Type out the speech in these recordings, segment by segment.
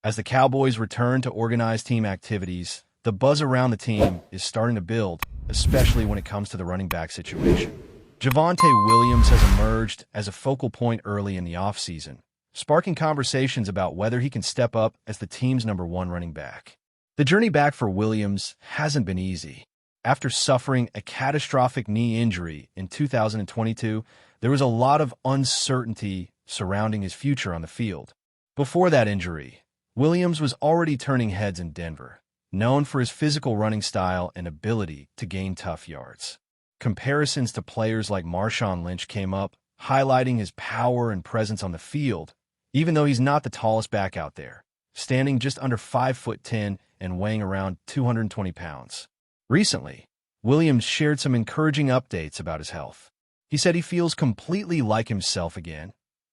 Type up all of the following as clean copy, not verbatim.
As the Cowboys return to organized team activities, the buzz around the team is starting to build, especially when it comes to the running back situation. Javonte Williams has emerged as a focal point early in the offseason, sparking conversations about whether he can step up as the team's #1 running back. The journey back for Williams hasn't been easy. After suffering a catastrophic knee injury in 2022, there was a lot of uncertainty surrounding his future on the field. Before that injury, Williams was already turning heads in Denver, known for his physical running style and ability to gain tough yards. Comparisons to players like Marshawn Lynch came up, highlighting his power and presence on the field, even though he's not the tallest back out there, standing just under 5'10" and weighing around 220 pounds. Recently, Williams shared some encouraging updates about his health. He said he feels completely like himself again,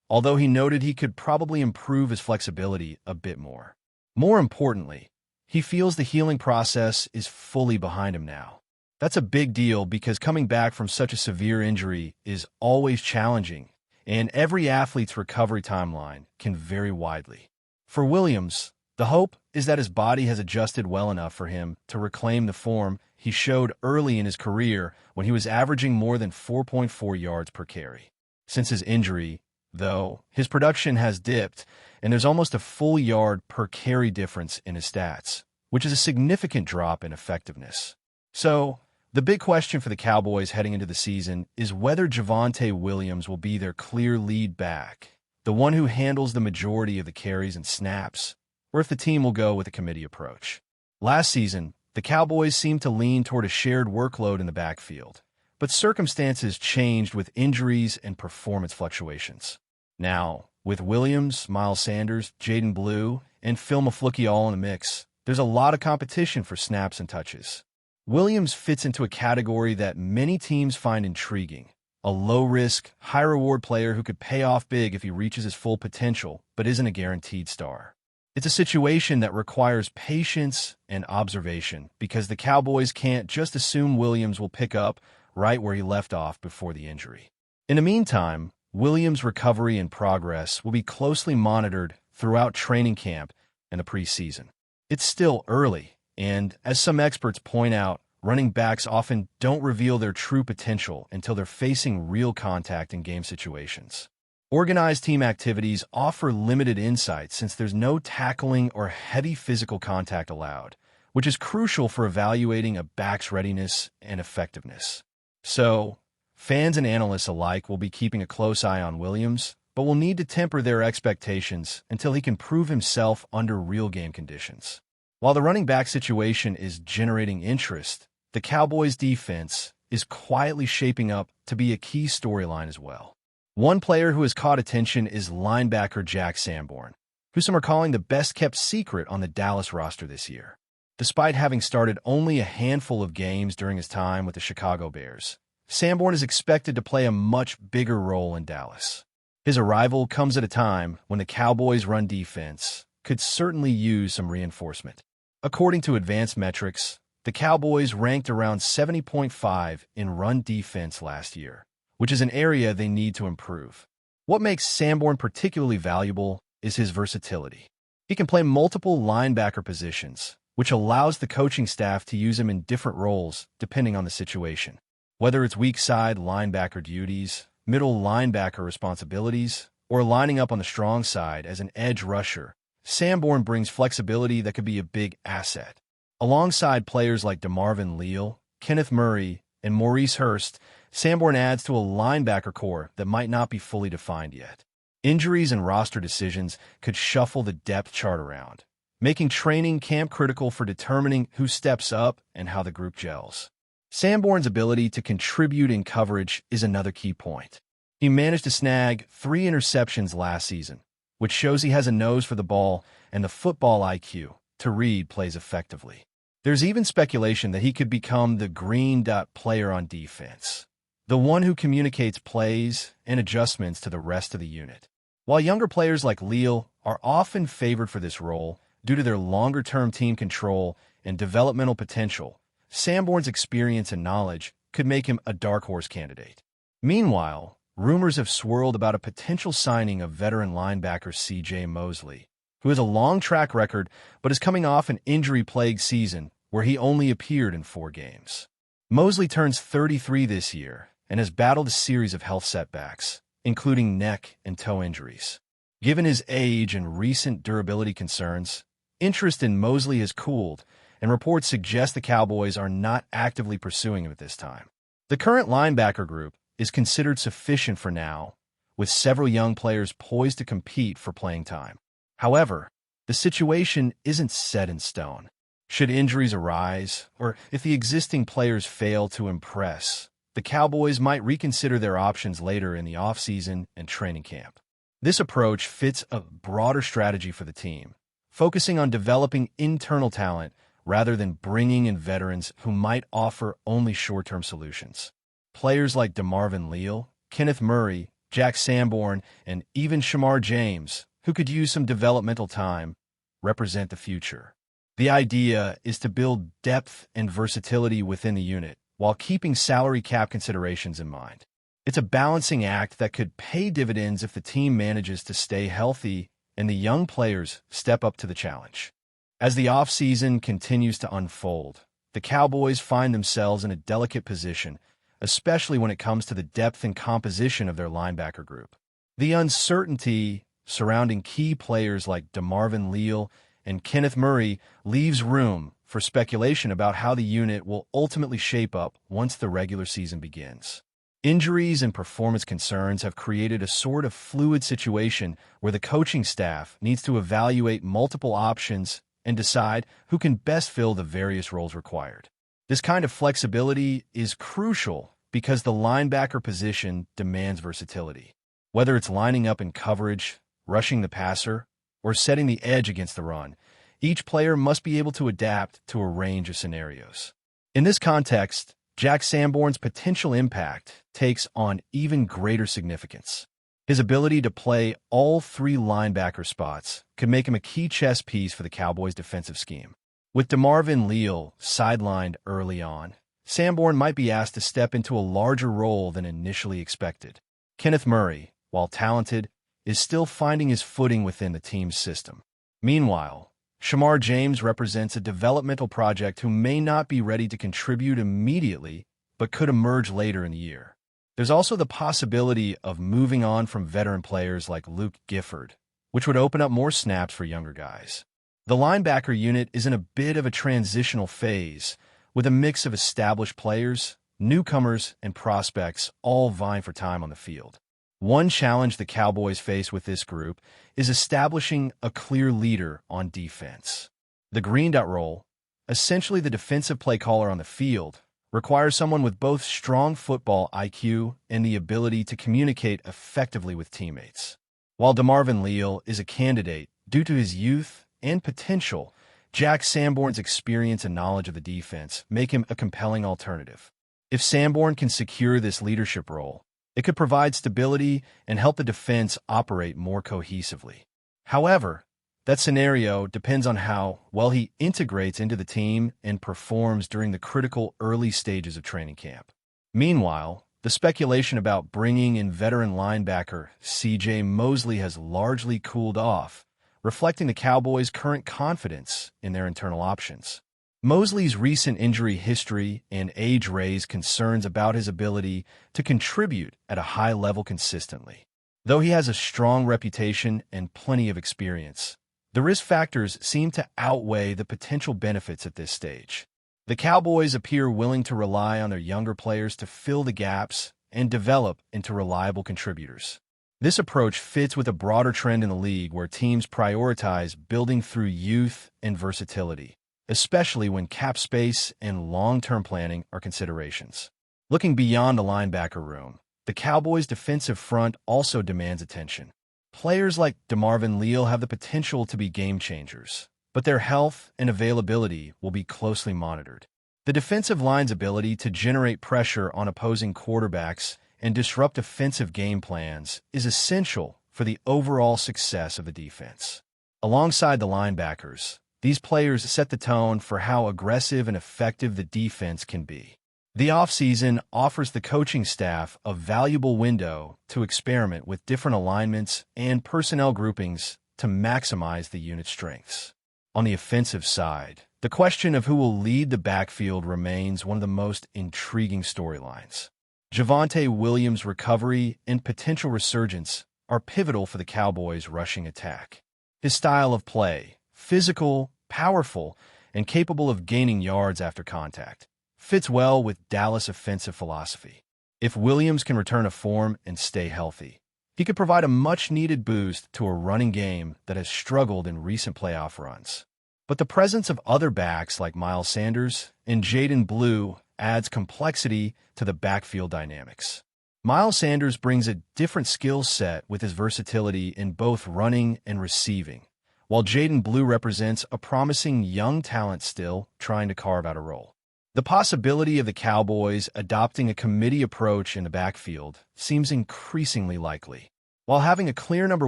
although he noted he could probably improve his flexibility a bit more. More importantly, he feels the healing process is fully behind him now. That's a big deal because coming back from such a severe injury is always challenging, and every athlete's recovery timeline can vary widely. For Williams, the hope is that his body has adjusted well enough for him to reclaim the form he showed early in his career when he was averaging more than 4.4 yards per carry. Since his injury, though, his production has dipped, and there's almost a full yard per carry difference in his stats, which is a significant drop in effectiveness. So, the big question for the Cowboys heading into the season is whether Javonte Williams will be their clear lead back, the one who handles the majority of the carries and snaps, or if the team will go with a committee approach. Last season, the Cowboys seemed to lean toward a shared workload in the backfield, but circumstances changed with injuries and performance fluctuations. Now, with Williams, Miles Sanders, Jaden Blue, and Phil Mafluki all in the mix, there's a lot of competition for snaps and touches. Williams fits into a category that many teams find intriguing, a low-risk, high-reward player who could pay off big if he reaches his full potential but isn't a guaranteed star. It's a situation that requires patience and observation because the Cowboys can't just assume Williams will pick up right where he left off before the injury. In the meantime, Williams' recovery and progress will be closely monitored throughout training camp and the preseason. It's still early, and as some experts point out, running backs often don't reveal their true potential until they're facing real contact in game situations. Organized team activities offer limited insight since there's no tackling or heavy physical contact allowed, which is crucial for evaluating a back's readiness and effectiveness. So, fans and analysts alike will be keeping a close eye on Williams, but will need to temper their expectations until he can prove himself under real game conditions. While the running back situation is generating interest, the Cowboys' defense is quietly shaping up to be a key storyline as well. One player who has caught attention is linebacker Jack Sanborn, who some are calling the best-kept secret on the Dallas roster this year. Despite having started only a handful of games during his time with the Chicago Bears, Sanborn is expected to play a much bigger role in Dallas. His arrival comes at a time when the Cowboys' run defense could certainly use some reinforcement. According to advanced metrics, the Cowboys ranked around 70.5 in run defense last year, which is an area they need to improve. What makes Sanborn particularly valuable is his versatility. He can play multiple linebacker positions, which allows the coaching staff to use him in different roles depending on the situation. Whether it's weak side linebacker duties, middle linebacker responsibilities, or lining up on the strong side as an edge rusher, Sanborn brings flexibility that could be a big asset. Alongside players like DeMarvin Leal, Kenneth Murray, and Maurice Hurst, Sanborn adds to a linebacker core that might not be fully defined yet. Injuries and roster decisions could shuffle the depth chart around, making training camp critical for determining who steps up and how the group gels. Sanborn's ability to contribute in coverage is another key point. He managed to snag 3 interceptions last season, which shows he has a nose for the ball and the football IQ to read plays effectively. There's even speculation that he could become the green dot player on defense, the one who communicates plays and adjustments to the rest of the unit. While younger players like Leal are often favored for this role due to their longer-term team control and developmental potential, Sanborn's experience and knowledge could make him a dark horse candidate. Meanwhile, rumors have swirled about a potential signing of veteran linebacker C.J. Mosley, who has a long track record but is coming off an injury-plagued season where he only appeared in 4 games. Mosley turns 33 this year and has battled a series of health setbacks, including neck and toe injuries. Given his age and recent durability concerns, interest in Mosley has cooled, and reports suggest the Cowboys are not actively pursuing him at this time. The current linebacker group is considered sufficient for now, with several young players poised to compete for playing time. However, the situation isn't set in stone. Should injuries arise, or if the existing players fail to impress, the Cowboys might reconsider their options later in the offseason and training camp. This approach fits a broader strategy for the team, focusing on developing internal talent rather than bringing in veterans who might offer only short-term solutions. Players like DeMarvin Leal, Kenneth Murray, Jack Sanborn, and even Shamar James, who could use some developmental time, represent the future. The idea is to build depth and versatility within the unit while keeping salary cap considerations in mind. It's a balancing act that could pay dividends if the team manages to stay healthy and the young players step up to the challenge. As the offseason continues to unfold, the Cowboys find themselves in a delicate position, especially when it comes to the depth and composition of their linebacker group. The uncertainty surrounding key players like DeMarvin Leal and Kenneth Murray leaves room for speculation about how the unit will ultimately shape up once the regular season begins. Injuries and performance concerns have created a sort of fluid situation where the coaching staff needs to evaluate multiple options and decide who can best fill the various roles required. This kind of flexibility is crucial because the linebacker position demands versatility. Whether it's lining up in coverage, rushing the passer, or setting the edge against the run, each player must be able to adapt to a range of scenarios. In this context, Jack Sanborn's potential impact takes on even greater significance. His ability to play all 3 linebacker spots could make him a key chess piece for the Cowboys' defensive scheme. With DeMarvin Leal sidelined early on, Sanborn might be asked to step into a larger role than initially expected. Kenneth Murray, while talented, is still finding his footing within the team's system. Meanwhile, Shamar James represents a developmental project who may not be ready to contribute immediately, but could emerge later in the year. There's also the possibility of moving on from veteran players like Luke Gifford, which would open up more snaps for younger guys. The linebacker unit is in a bit of a transitional phase, with a mix of established players, newcomers, and prospects all vying for time on the field. One challenge the Cowboys face with this group is establishing a clear leader on defense. The green dot role, essentially the defensive play caller on the field, requires someone with both strong football IQ and the ability to communicate effectively with teammates. While DeMarvin Leal is a candidate due to his youth and potential, Jack Sanborn's experience and knowledge of the defense make him a compelling alternative. If Sanborn can secure this leadership role, it could provide stability and help the defense operate more cohesively. However, that scenario depends on how well he integrates into the team and performs during the critical early stages of training camp. Meanwhile, the speculation about bringing in veteran linebacker C.J. Mosley has largely cooled off, reflecting the Cowboys' current confidence in their internal options. Mosley's recent injury history and age raise concerns about his ability to contribute at a high level consistently. Though he has a strong reputation and plenty of experience, the risk factors seem to outweigh the potential benefits at this stage. The Cowboys appear willing to rely on their younger players to fill the gaps and develop into reliable contributors. This approach fits with a broader trend in the league where teams prioritize building through youth and versatility, especially when cap space and long-term planning are considerations. Looking beyond the linebacker room, the Cowboys' defensive front also demands attention. Players like DeMarvin Leal have the potential to be game changers, but their health and availability will be closely monitored. The defensive line's ability to generate pressure on opposing quarterbacks and disrupt offensive game plans is essential for the overall success of the defense. Alongside the linebackers, these players set the tone for how aggressive and effective the defense can be. The offseason offers the coaching staff a valuable window to experiment with different alignments and personnel groupings to maximize the unit's strengths. On the offensive side, the question of who will lead the backfield remains one of the most intriguing storylines. Javonte Williams' recovery and potential resurgence are pivotal for the Cowboys' rushing attack. His style of play, physical, powerful, and capable of gaining yards after contact, fits well with Dallas' offensive philosophy. If Williams can return to form and stay healthy, he could provide a much-needed boost to a running game that has struggled in recent playoff runs. But the presence of other backs like Miles Sanders and Jaden Blue adds complexity to the backfield dynamics. Miles Sanders brings a different skill set with his versatility in both running and receiving, while Jaden Blue represents a promising young talent still trying to carve out a role. The possibility of the Cowboys adopting a committee approach in the backfield seems increasingly likely. While having a clear number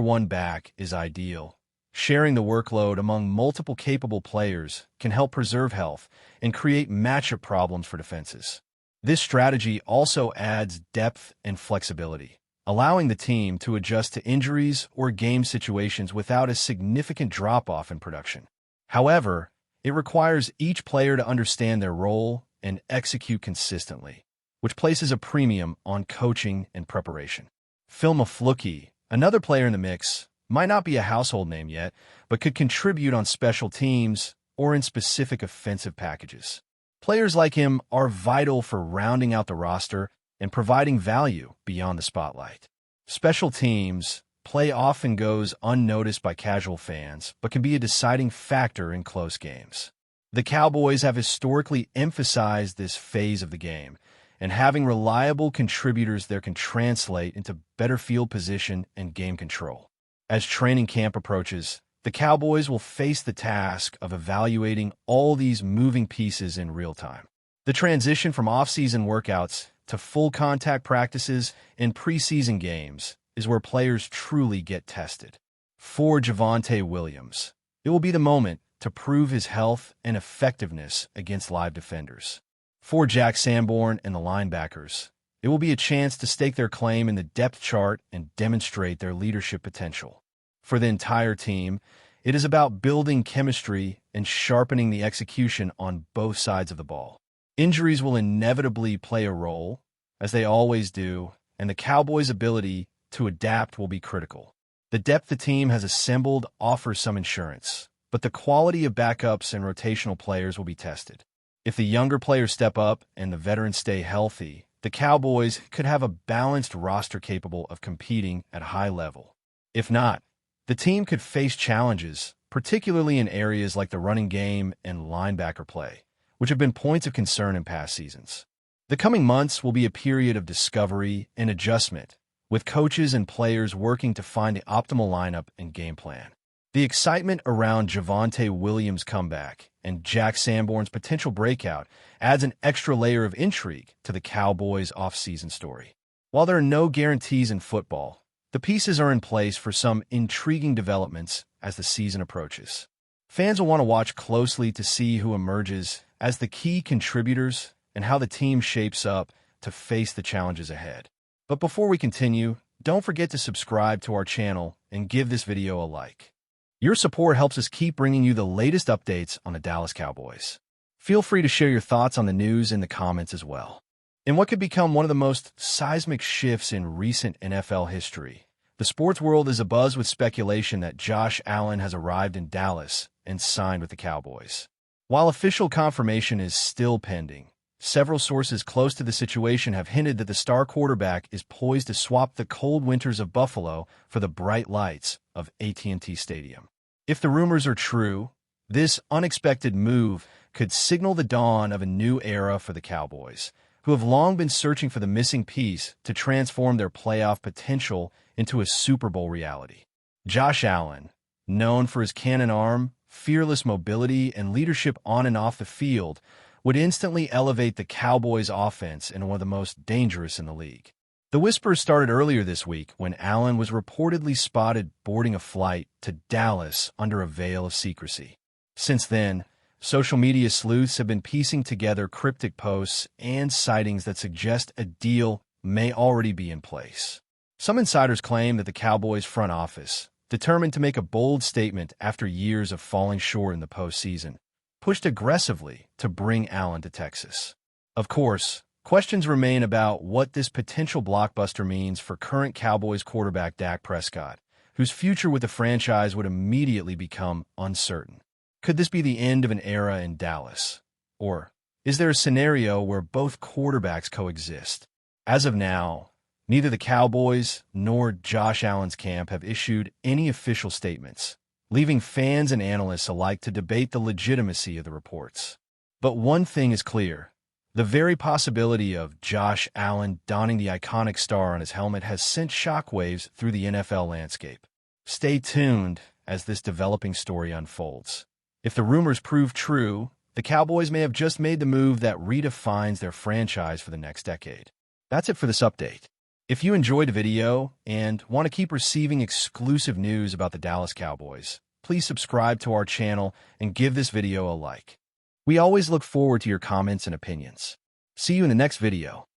one back is ideal, sharing the workload among multiple capable players can help preserve health and create matchup problems for defenses. This strategy also adds depth and flexibility, allowing the team to adjust to injuries or game situations without a significant drop-off in production. However, it requires each player to understand their role and execute consistently, which places a premium on coaching and preparation. Phil Mafluki, another player in the mix, might not be a household name yet, but could contribute on special teams or in specific offensive packages. Players like him are vital for rounding out the roster and providing value beyond the spotlight. Special teams play often goes unnoticed by casual fans, but can be a deciding factor in close games. The Cowboys have historically emphasized this phase of the game, and having reliable contributors there can translate into better field position and game control. As training camp approaches, the Cowboys will face the task of evaluating all these moving pieces in real time. The transition from off-season workouts to full contact practices and preseason games is where players truly get tested. For Javonte Williams, it will be the moment to prove his health and effectiveness against live defenders. For Jack Sanborn and the linebackers, it will be a chance to stake their claim in the depth chart and demonstrate their leadership potential. For the entire team, it is about building chemistry and sharpening the execution on both sides of the ball. Injuries will inevitably play a role, as they always do, and the Cowboys' ability to adapt will be critical. The depth the team has assembled offers some insurance, but the quality of backups and rotational players will be tested. If the younger players step up and the veterans stay healthy, the Cowboys could have a balanced roster capable of competing at a high level. If not, the team could face challenges, particularly in areas like the running game and linebacker play, which have been points of concern in past seasons. The coming months will be a period of discovery and adjustment, with coaches and players working to find the optimal lineup and game plan. The excitement around Javonte Williams' comeback and Jack Sanborn's potential breakout adds an extra layer of intrigue to the Cowboys' off-season story. While there are no guarantees in football, the pieces are in place for some intriguing developments as the season approaches. Fans will want to watch closely to see who emerges as the key contributors and how the team shapes up to face the challenges ahead. But before we continue, don't forget to subscribe to our channel and give this video a like. Your support helps us keep bringing you the latest updates on the Dallas Cowboys. Feel free to share your thoughts on the news in the comments as well. In what could become one of the most seismic shifts in recent NFL history, the sports world is abuzz with speculation that Josh Allen has arrived in Dallas and signed with the Cowboys. While official confirmation is still pending, several sources close to the situation have hinted that the star quarterback is poised to swap the cold winters of Buffalo for the bright lights of AT&T Stadium. If the rumors are true, this unexpected move could signal the dawn of a new era for the Cowboys, who have long been searching for the missing piece to transform their playoff potential into a Super Bowl reality. Josh Allen, known for his cannon arm, fearless mobility, and leadership on and off the field, would instantly elevate the Cowboys' offense into one of the most dangerous in the league. The whispers started earlier this week when Allen was reportedly spotted boarding a flight to Dallas under a veil of secrecy. Since then, social media sleuths have been piecing together cryptic posts and sightings that suggest a deal may already be in place. Some insiders claim that the Cowboys front office, determined to make a bold statement after years of falling short in the postseason, pushed aggressively to bring Allen to Texas. Of course, questions remain about what this potential blockbuster means for current Cowboys quarterback Dak Prescott, whose future with the franchise would immediately become uncertain. Could this be the end of an era in Dallas? Or is there a scenario where both quarterbacks coexist? As of now, neither the Cowboys nor Josh Allen's camp have issued any official statements, leaving fans and analysts alike to debate the legitimacy of the reports. But one thing is clear. The very possibility of Josh Allen donning the iconic star on his helmet has sent shockwaves through the NFL landscape. Stay tuned as this developing story unfolds. If the rumors prove true, the Cowboys may have just made the move that redefines their franchise for the next decade. That's it for this update. If you enjoyed the video and want to keep receiving exclusive news about the Dallas Cowboys, please subscribe to our channel and give this video a like. We always look forward to your comments and opinions. See you in the next video.